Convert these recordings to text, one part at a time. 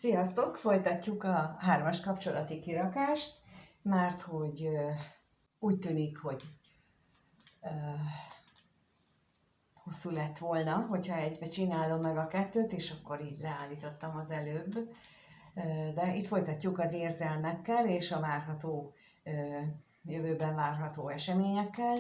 Sziasztok! Folytatjuk a 3-as kapcsolati kirakást, mert hogy úgy tűnik, hogy hosszú lett volna, hogyha egybe csinálom meg a kettőt, és akkor így leállítottam az előbb. De itt folytatjuk az érzelmekkel és a várható, jövőben várható eseményekkel.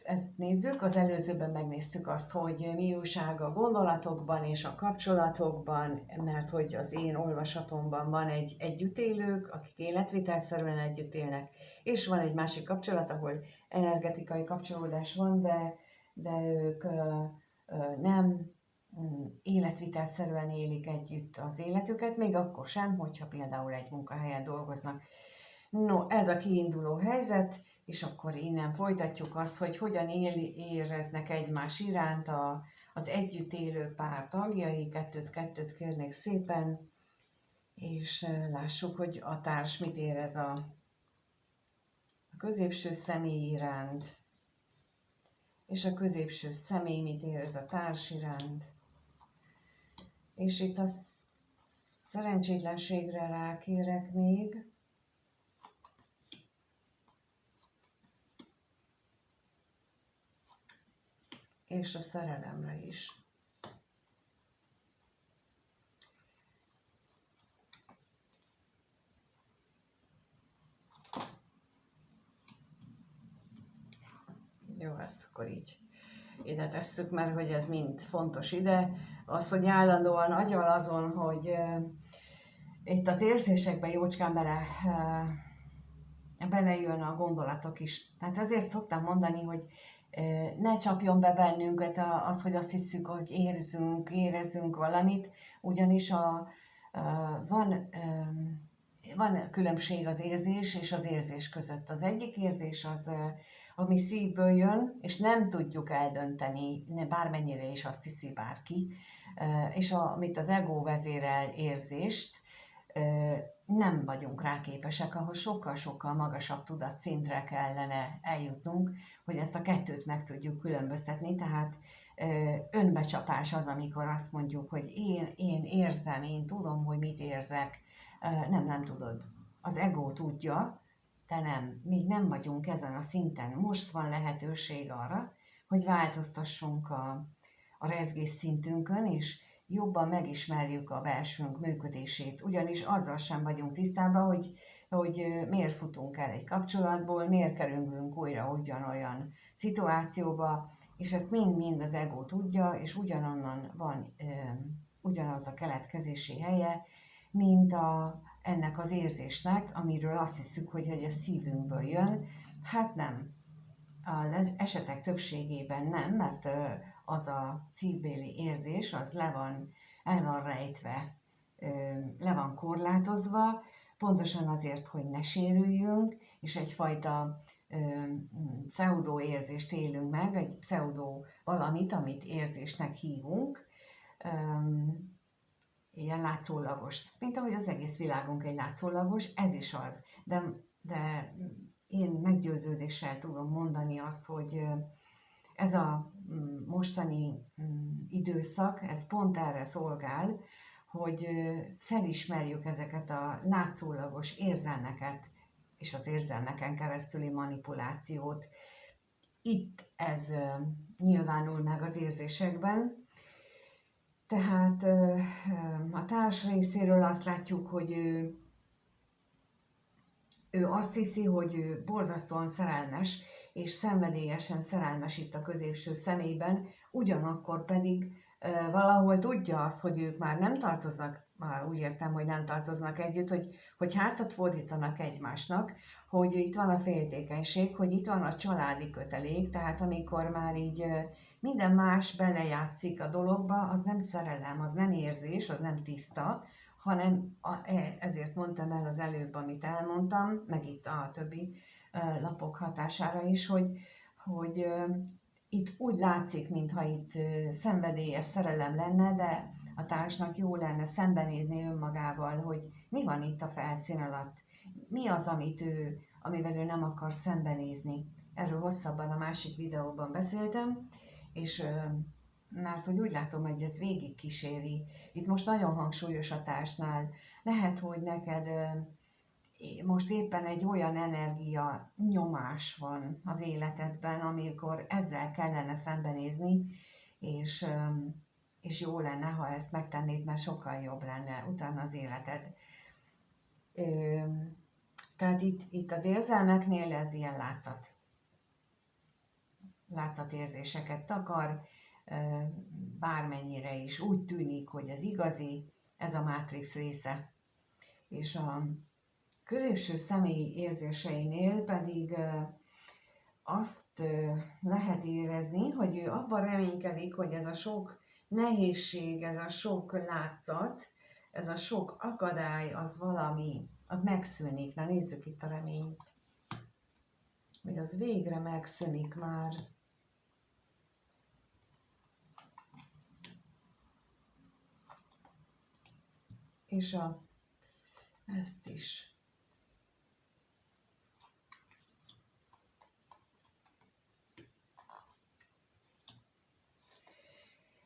Ezt nézzük, az előzőben megnéztük azt, hogy mi újság a gondolatokban és a kapcsolatokban, mert hogy az én olvasatomban van egy együttélők, akik életvitelszerűen együtt élnek, és van egy másik kapcsolat, ahol energetikai kapcsolódás van, de ők nem életvitelszerűen élik együtt az életüket, még akkor sem, hogyha például egy munkahelyen dolgoznak. No, ez a kiinduló helyzet, és akkor innen folytatjuk azt, hogy hogyan éreznek egymás iránt az együtt élő pár tagjai. Kettőt kérnék szépen, és lássuk, hogy a társ mit érez a középső személy iránt, és a középső személy mit érez a társ iránt. És itt a szerencsétlenségre rákérek még. És a szerelemre is. Jó, ezt akkor így ide tesszük, mert hogy ez mind fontos ide. Az, hogy állandóan agyal azon, hogy itt az érzésekbe jócskán belejön a gondolatok is. Tehát ezért szoktam mondani, hogy ne csapjon be bennünket az, hogy azt hiszük, hogy érezzünk valamit, ugyanis van különbség az érzés és az érzés között. Az egyik érzés az, ami szívből jön, és nem tudjuk eldönteni, bármennyire is azt hiszi bárki, és amit az ego vezérel érzést, nem vagyunk rá képesek, ahol sokkal-sokkal magasabb tudatszintre kellene eljutnunk, hogy ezt a kettőt meg tudjuk különböztetni. Tehát önbecsapás az, amikor azt mondjuk, hogy én érzem, én tudom, hogy mit érzek. Nem tudod. Az ego tudja, de nem. Még nem vagyunk ezen a szinten. Most van lehetőség arra, hogy változtassunk a rezgés szintünkön, és jobban megismerjük a belsőnk működését, ugyanis azzal sem vagyunk tisztában, hogy miért futunk el egy kapcsolatból, miért kerülünk újra ugyanolyan szituációba, és ezt mind-mind az ego tudja, és ugyanonnan van ugyanaz a keletkezési helye, mint ennek az érzésnek, amiről azt hiszük, hogy a szívünkből jön. Hát nem. Az esetek többségében nem, mert az a szívbéli érzés, az el van rejtve, le van korlátozva, pontosan azért, hogy ne sérüljünk, és egyfajta pseudo érzést élünk meg, egy pseudo valamit, amit érzésnek hívunk, ilyen látszólagos, mint ahogy az egész világunk egy látszólagos, ez is az, de én meggyőződéssel tudom mondani azt, hogy ez a mostani időszak, ez pont erre szolgál, hogy felismerjük ezeket a látszólagos érzelmeket, és az érzelmeken keresztüli manipulációt. Itt ez nyilvánul meg az érzésekben. Tehát a társ részéről azt látjuk, hogy ő azt hiszi, hogy ő borzasztóan szerelmes, és szenvedélyesen szerelmes itt a középső személyben, ugyanakkor pedig valahol tudja azt, hogy ők már nem tartoznak, már úgy értem, hogy nem tartoznak együtt, hogy hátat fordítanak egymásnak, hogy itt van a féltékenység, hogy itt van a családi kötelék, tehát amikor már így minden más belejátszik a dologba, az nem szerelem, az nem érzés, az nem tiszta, hanem ezért mondtam el az előbb, amit elmondtam, meg itt a többi lapok hatására is, hogy itt úgy látszik, mintha itt szenvedélyes szerelem lenne, de a társnak jó lenne szembenézni önmagával, hogy mi van itt a felszín alatt, mi az, amivel ő nem akar szembenézni. Erről hosszabban a másik videóban beszéltem, és mert hogy úgy látom, hogy ez végig kíséri. Itt most nagyon hangsúlyos a társnál. Lehet, hogy neked most éppen egy olyan energia nyomás van az életedben, amikor ezzel kellene szembenézni, és, és jó lenne, ha ezt megtennéd, mert sokkal jobb lenne utána az életed. Tehát itt az érzelmeknél ez ilyen látszatérzéseket takar, bármennyire is úgy tűnik, hogy ez igazi, ez a Matrix része. És a középső személy érzéseinél pedig azt lehet érezni, hogy ő abban reménykedik, hogy ez a sok nehézség, ez a sok látszat, ez a sok akadály, az megszűnik. Na nézzük itt a reményt. Hogy az végre megszűnik már. És ezt is.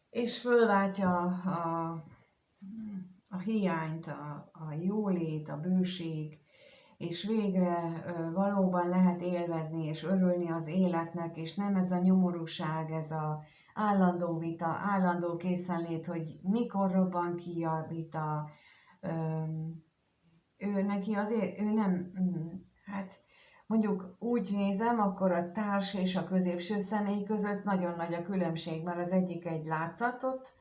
És fölváltja a hiányt, a jólét, a bőség, és végre valóban lehet élvezni és örülni az életnek, és nem ez a nyomorúság, ez a állandó vita, állandó készenlét, hogy mikor robban ki a vita. Ő neki azért, ő nem, hát mondjuk úgy nézem, akkor a társ és a középső személy között nagyon nagy a különbség, mert az egyik egy látszatot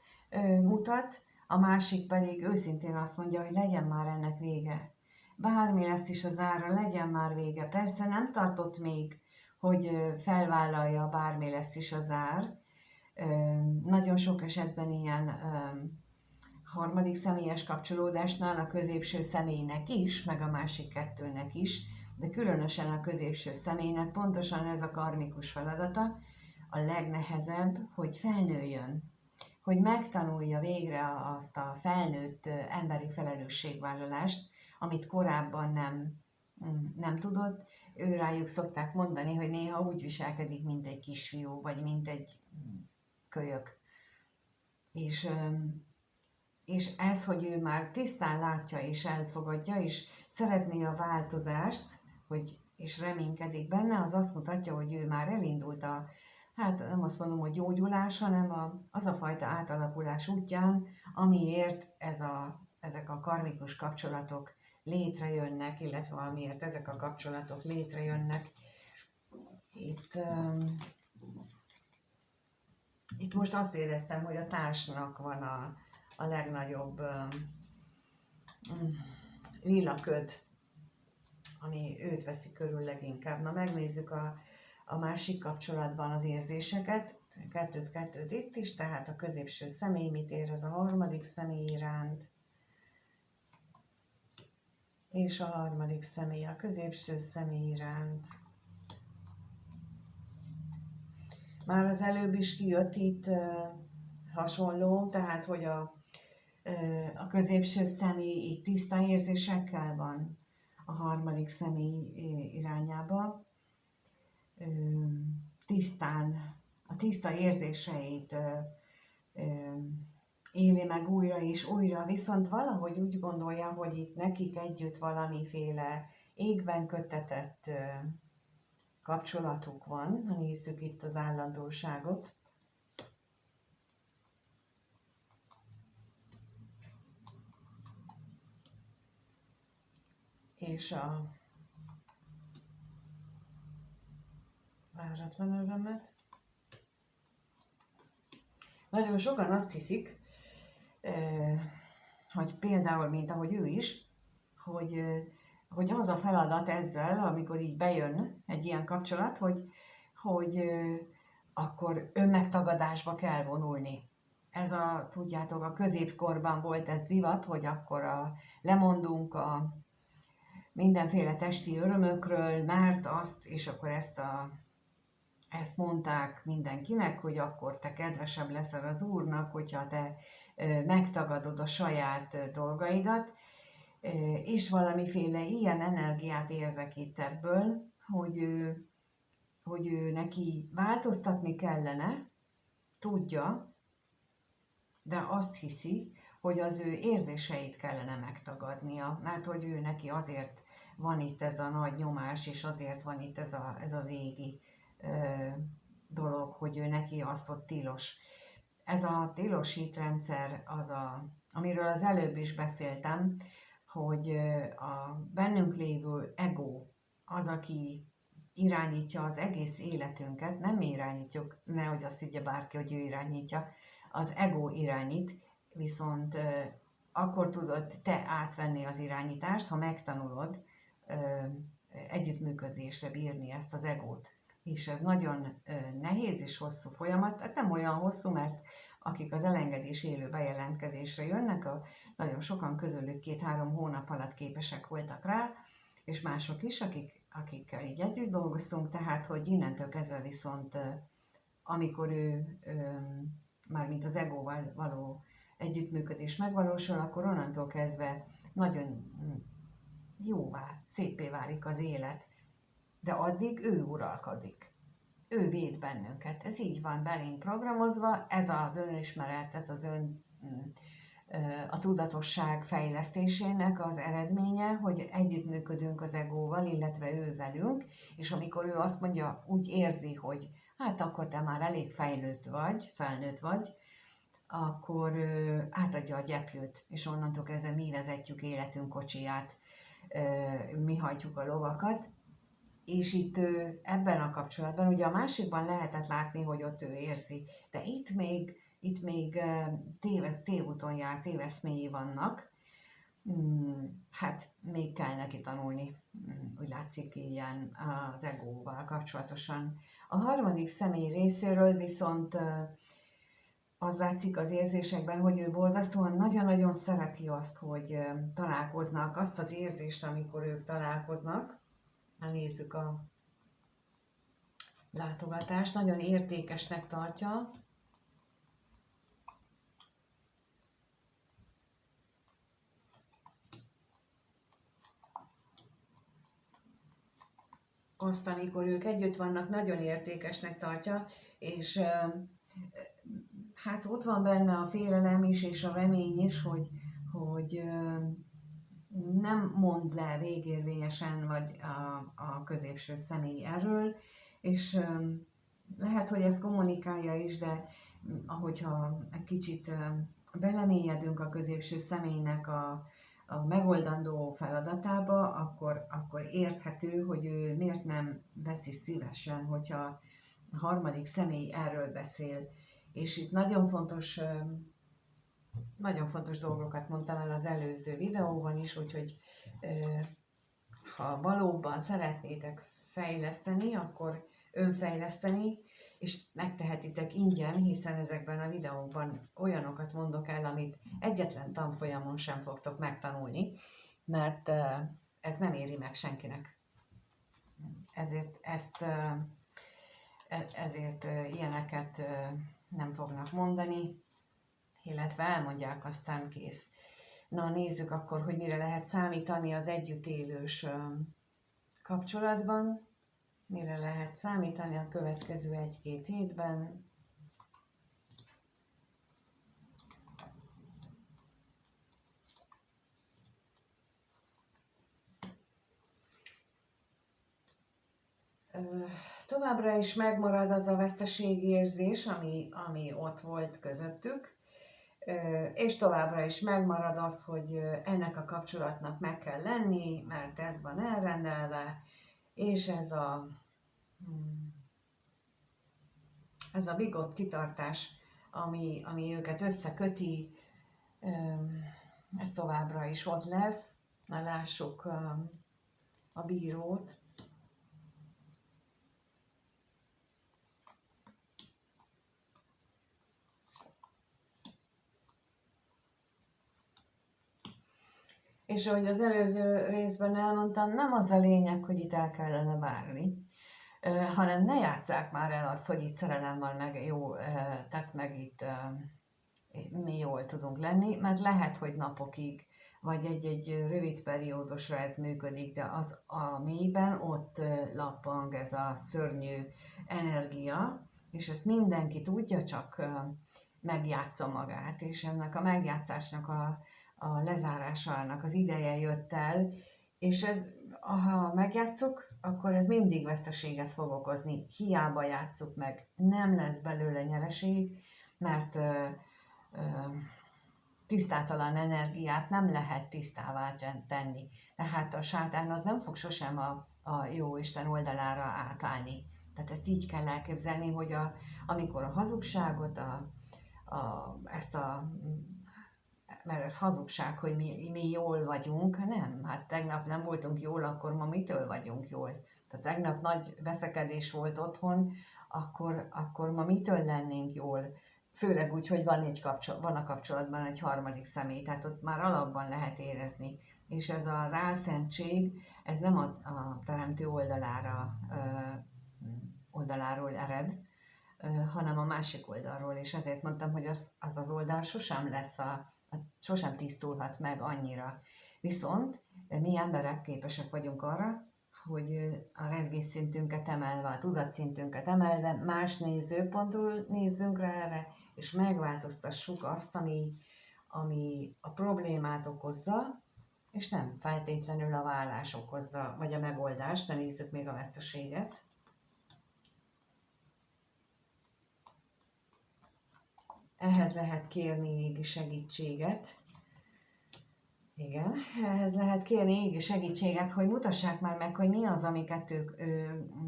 mutat, a másik pedig őszintén azt mondja, hogy legyen már ennek vége. Bármi lesz is az ára, legyen már vége. Persze nem tartott még, hogy felvállalja, bármi lesz is az ár. Nagyon sok esetben ilyen harmadik személyes kapcsolódásnál a középső személynek is, meg a másik kettőnek is, de különösen a középső személynek pontosan ez a karmikus feladata, a legnehezebb, hogy felnőjön, hogy megtanulja végre azt a felnőtt emberi felelősségvállalást, amit korábban nem tudott. Ő rájuk szokták mondani, hogy néha úgy viselkedik, mint egy kisfiú, vagy mint egy kölyök. És ez, hogy ő már tisztán látja és elfogadja, és szeretné a változást, és reménykedik benne, az azt mutatja, hogy ő már elindult hát nem azt mondom, hogy gyógyulás, hanem az a fajta átalakulás útján, amiért ezek a karmikus kapcsolatok létrejönnek, illetve amiért ezek a kapcsolatok létrejönnek. Itt most azt éreztem, hogy a társnak van a legnagyobb lila köd, ami őt veszi körül leginkább. Na megnézzük a másik kapcsolatban az érzéseket, kettőt itt is, tehát a középső személy mit érez a harmadik személy iránt, és a harmadik személy a középső személy iránt. Már az előbb is kijött itt hasonló, tehát hogy a középső személy itt tiszta érzésekkel van a harmadik személy irányába. A tiszta érzéseit éli meg újra és újra, viszont valahogy úgy gondolja, hogy itt nekik együtt valamiféle égben köttetett kapcsolatuk van. Nézzük itt az állandóságot. És a váratlan örömet. Nagyon sokan azt hiszik, hogy például, mint ahogy ő is, hogy az a feladat ezzel, amikor így bejön egy ilyen kapcsolat, hogy akkor önmegtagadásba kell vonulni. Tudjátok, a középkorban volt ez divat, hogy akkor lemondunk a mindenféle testi örömökről, mert és akkor ezt mondták mindenkinek, hogy akkor te kedvesebb leszel az Úrnak, hogyha te megtagadod a saját dolgaidat, és valamiféle ilyen energiát érzek itt ebből, hogy ő neki változtatni kellene, tudja, de azt hiszi, hogy az ő érzéseit kellene megtagadnia, mert hogy ő neki azért van itt ez a nagy nyomás, és azért van itt ez az égi dolog, hogy ő neki azt ott tilos. Ez a tilos hitrendszer amiről az előbb is beszéltem, hogy a bennünk lévő ego az, aki irányítja az egész életünket, nem mi irányítjuk, nehogy azt higgye bárki, hogy ő irányítja, az ego irányít, viszont akkor tudod te átvenni az irányítást, ha megtanulod együttműködésre bírni ezt az egót. És ez nagyon nehéz és hosszú folyamat, hát nem olyan hosszú, mert akik az elengedés élő bejelentkezésre jönnek, nagyon sokan közülük 2-3 hónap alatt képesek voltak rá, és mások is, akikkel így együtt dolgoztunk, tehát hogy innentől kezdve viszont, amikor ő mármint az egóval való együttműködés megvalósul, akkor onnantól kezdve nagyon jóvá, szépé válik az élet, de addig ő uralkodik. Ő véd bennünket. Ez így van belénk programozva, ez az önismeret, ez az a tudatosság fejlesztésének az eredménye, hogy együttműködünk az egóval, illetve ő velünk, és amikor ő azt mondja, úgy érzi, hogy hát akkor te már elég felnőtt vagy, akkor átadja a gyeplőt, és onnantól kezdve mi vezetjük életünk kocsiját, mi hajtjuk a lovakat, és itt ebben a kapcsolatban, ugye a másikban lehetett látni, hogy ott ő érzi, de itt még tévúton jár, téveszméi vannak, hát még kell neki tanulni, úgy látszik ilyen az egóval kapcsolatosan. A harmadik személy részéről viszont az látszik az érzésekben, hogy ő borzasztóan nagyon-nagyon szereti azt, hogy találkoznak, azt az érzést, amikor ők találkoznak. Nézzük a látogatást, nagyon értékesnek tartja. Azt, amikor ők együtt vannak, nagyon értékesnek tartja, és hát ott van benne a félelem is, és a remény is, hogy nem mond le végérvényesen, vagy a középső személy erről, és lehet, hogy ezt kommunikálja is, de ahogyha egy kicsit belemélyedünk a középső személynek a megoldandó feladatába, akkor érthető, hogy ő miért nem veszi szívesen, hogyha a harmadik személy erről beszél. És itt nagyon fontos dolgokat mondtam el az előző videóban is, úgyhogy ha valóban szeretnétek fejleszteni, akkor önfejleszteni, és megtehetitek ingyen, hiszen ezekben a videókban olyanokat mondok el, amit egyetlen tanfolyamon sem fogtok megtanulni, mert ez nem éri meg senkinek. Ezért ilyeneket nem fognak mondani, illetve elmondják, aztán kész. Na, nézzük akkor, hogy mire lehet számítani az együttélős kapcsolatban, mire lehet számítani a következő 1-2 hétben. Továbbra is megmarad az a veszteségérzés, ami ott volt közöttük, és továbbra is megmarad az, hogy ennek a kapcsolatnak meg kell lenni, mert ez van elrendelve, és ez a bigott kitartás, ami őket összeköti, ez továbbra is ott lesz. Na, lássuk a bírót. És ahogy az előző részben elmondtam, nem az a lényeg, hogy itt el kellene várni, hanem ne játsszák már el azt, hogy itt szerelem van, meg jó, tehát meg itt mi jól tudunk lenni, mert lehet, hogy napokig, vagy egy rövid periódusra ez működik, de az a mélyben ott lappang ez a szörnyű energia, és ezt mindenki tudja, csak megjátsza magát, és ennek a megjátszásnak a lezárásának az ideje jött el, és ez, ha megjátszuk, akkor ez mindig veszteséget fog okozni. Hiába játsszuk meg, nem lesz belőle nyereség, mert tisztátalan energiát nem lehet tisztává tenni. Tehát a sátán az nem fog sosem a jó Isten oldalára átállni. Tehát ezt így kell elképzelni, hogy amikor a hazugságot, mert ez hazugság, hogy mi jól vagyunk, nem, hát tegnap nem voltunk jól, akkor ma mitől vagyunk jól? Tehát tegnap nagy veszekedés volt otthon, akkor ma mitől lennénk jól? Főleg úgy, hogy van a kapcsolatban egy harmadik személy, tehát ott már alapban lehet érezni. És ez az álszentség, ez nem a teremtő oldaláról ered, hanem a másik oldalról, és ezért mondtam, hogy az oldal sosem lesz, sosem tisztulhat meg annyira. Viszont mi emberek képesek vagyunk arra, hogy a rezgésszintünket emelve, a tudatszintünket emelve, más nézőpontból nézzünk rá erre, és megváltoztassuk azt, ami a problémát okozza, és nem feltétlenül a vállás okozza, vagy a megoldást, de nézzük még a veszteséget. Ehhez lehet kérni égi segítséget. Igen, ehhez lehet kérni égi segítséget, hogy mutassák már meg, hogy mi az, ami kettők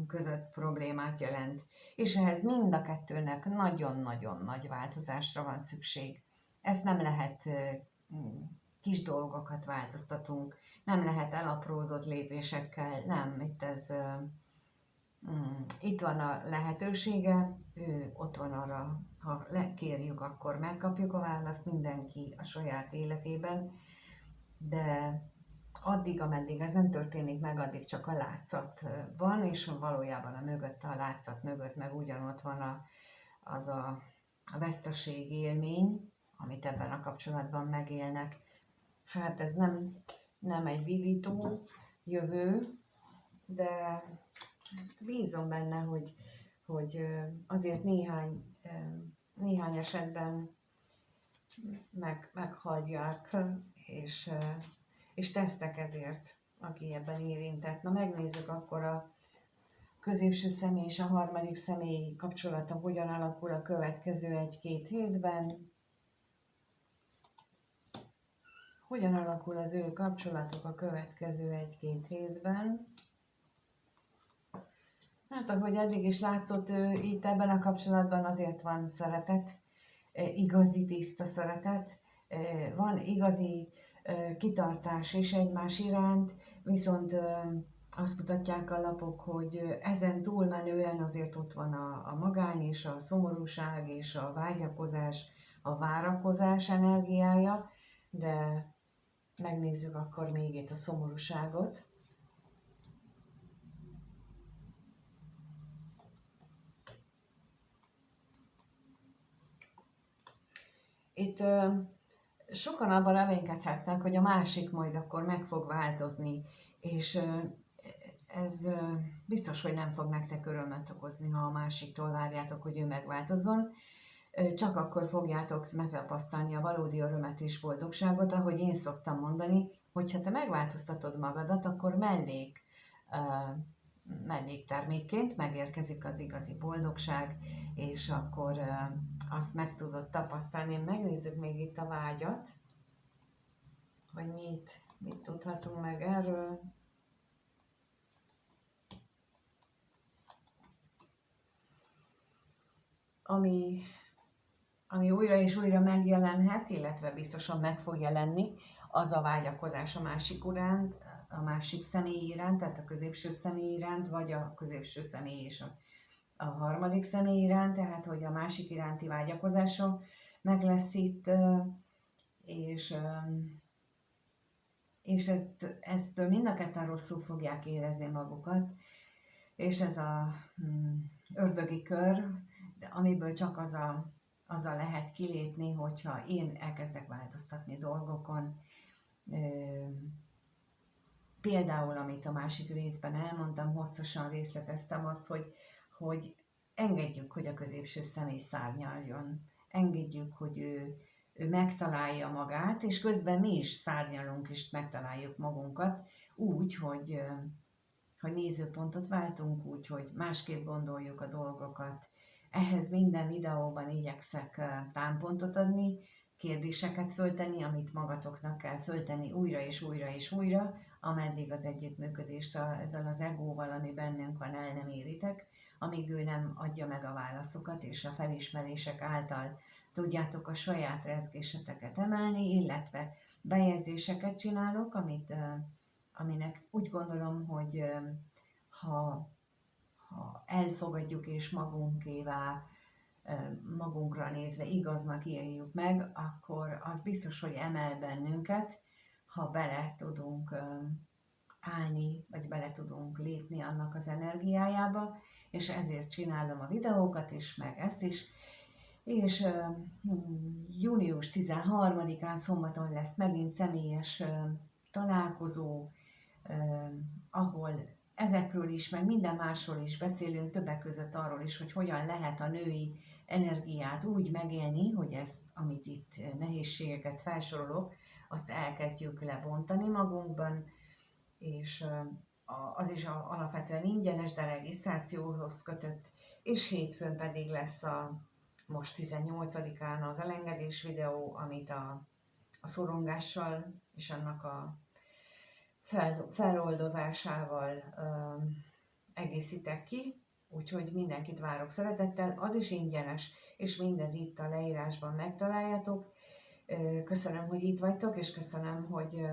között problémát jelent. És ehhez mind a kettőnek nagyon-nagyon nagy változásra van szükség. Ezt nem lehet, kis dolgokat változtatunk, nem lehet elaprózott lépésekkel, nem, itt van a lehetősége, ott van arra, ha kérjük, akkor megkapjuk a választ, mindenki a saját életében, de addig, ameddig ez nem történik meg, addig csak a látszat van, és valójában a látszat mögött meg ugyanott van az a veszteség élmény, amit ebben a kapcsolatban megélnek. Hát ez nem egy vidító jövő, de bízom benne, hogy azért néhány esetben meghallják, és tesztek ezért, aki ebben érintett. Na megnézzük akkor a középső személy és a harmadik személy kapcsolata hogyan alakul a következő 1-2 hétben. Hogyan alakul az ő kapcsolatuk a következő 1-2 hétben. Hát ahogy eddig is látszott, itt ebben a kapcsolatban azért van szeretet, igazi tiszta szeretet, van igazi kitartás és egymás iránt, viszont azt mutatják a lapok, hogy ezen túlmenően azért ott van a magány és a szomorúság és a vágyakozás, a várakozás energiája, de megnézzük akkor még itt a szomorúságot. Itt sokan abban reménykedhetnek, hogy a másik majd akkor meg fog változni, és ez biztos, hogy nem fog nektek örömet okozni, ha a másiktól várjátok, hogy ő megváltozzon. Csak akkor fogjátok megtapasztalni a valódi örömet és boldogságot, ahogy én szoktam mondani, hogyha te megváltoztatod magadat, akkor melléktermékként megérkezik az igazi boldogság, és akkor azt meg tudod tapasztalni. Megnézzük még itt a vágyat, hogy mit tudhatunk meg erről. Ami újra és újra megjelenhet, illetve biztosan meg fog jelenni, az a vágyakozás a másik iránt, a másik személy iránt, tehát a középső személy iránt, vagy a középső személy és a harmadik személy iránt, tehát hogy a másik iránti vágyakozása meg lesz itt, és ezt mind a ketten rosszul fogják érezni magukat, és ez a ördögi kör, amiből csak azzal lehet kilépni, hogyha én elkezdek változtatni dolgokon. Például, amit a másik részben elmondtam, hosszasan részleteztem azt, hogy engedjük, hogy a középső személy szárnyaljon. engedjük, hogy ő megtalálja magát, és közben mi is szárnyalunk, és megtaláljuk magunkat úgy, hogy nézőpontot váltunk, úgy, hogy másképp gondoljuk a dolgokat. Ehhez minden videóban igyekszek támpontot adni, kérdéseket föltenni, amit magatoknak kell föltenni újra és újra és újra, ameddig az együttműködést ezzel az egóval, ami bennünk van, el nem éritek, amíg ő nem adja meg a válaszokat, és a felismerések által tudjátok a saját rezgéseteket emelni, illetve bejegyzéseket csinálok, aminek úgy gondolom, hogy ha elfogadjuk és magunkévá, magunkra nézve igaznak éljük meg, akkor az biztos, hogy emel bennünket, ha bele tudunk állni, vagy bele tudunk lépni annak az energiájába, és ezért csinálom a videókat is, meg ezt is. És június 13-án szombaton lesz megint személyes találkozó, ahol ezekről is, meg minden másról is beszélünk, többek között arról is, hogy hogyan lehet a női energiát úgy megélni, hogy ezt, amit itt nehézségeket felsorolok, azt elkezdjük lebontani magunkban, és az is alapvetően ingyenes, de regisztrációhoz kötött, és hétfőn pedig lesz most 18-án az elengedés videó, amit a szorongással és annak a feloldozásával egészítek ki, úgyhogy mindenkit várok szeretettel, az is ingyenes, és mindez itt a leírásban megtaláljátok. Köszönöm, hogy itt vagytok, és köszönöm, hogy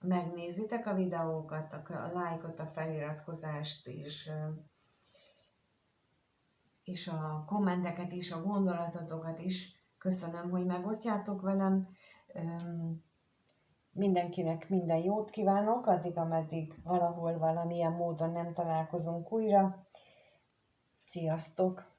megnézitek a videókat, a lájkot, a feliratkozást, és a kommenteket is, a gondolatotokat is. Köszönöm, hogy megosztjátok velem. Mindenkinek minden jót kívánok, addig, ameddig valahol valamilyen módon nem találkozunk újra. Sziasztok!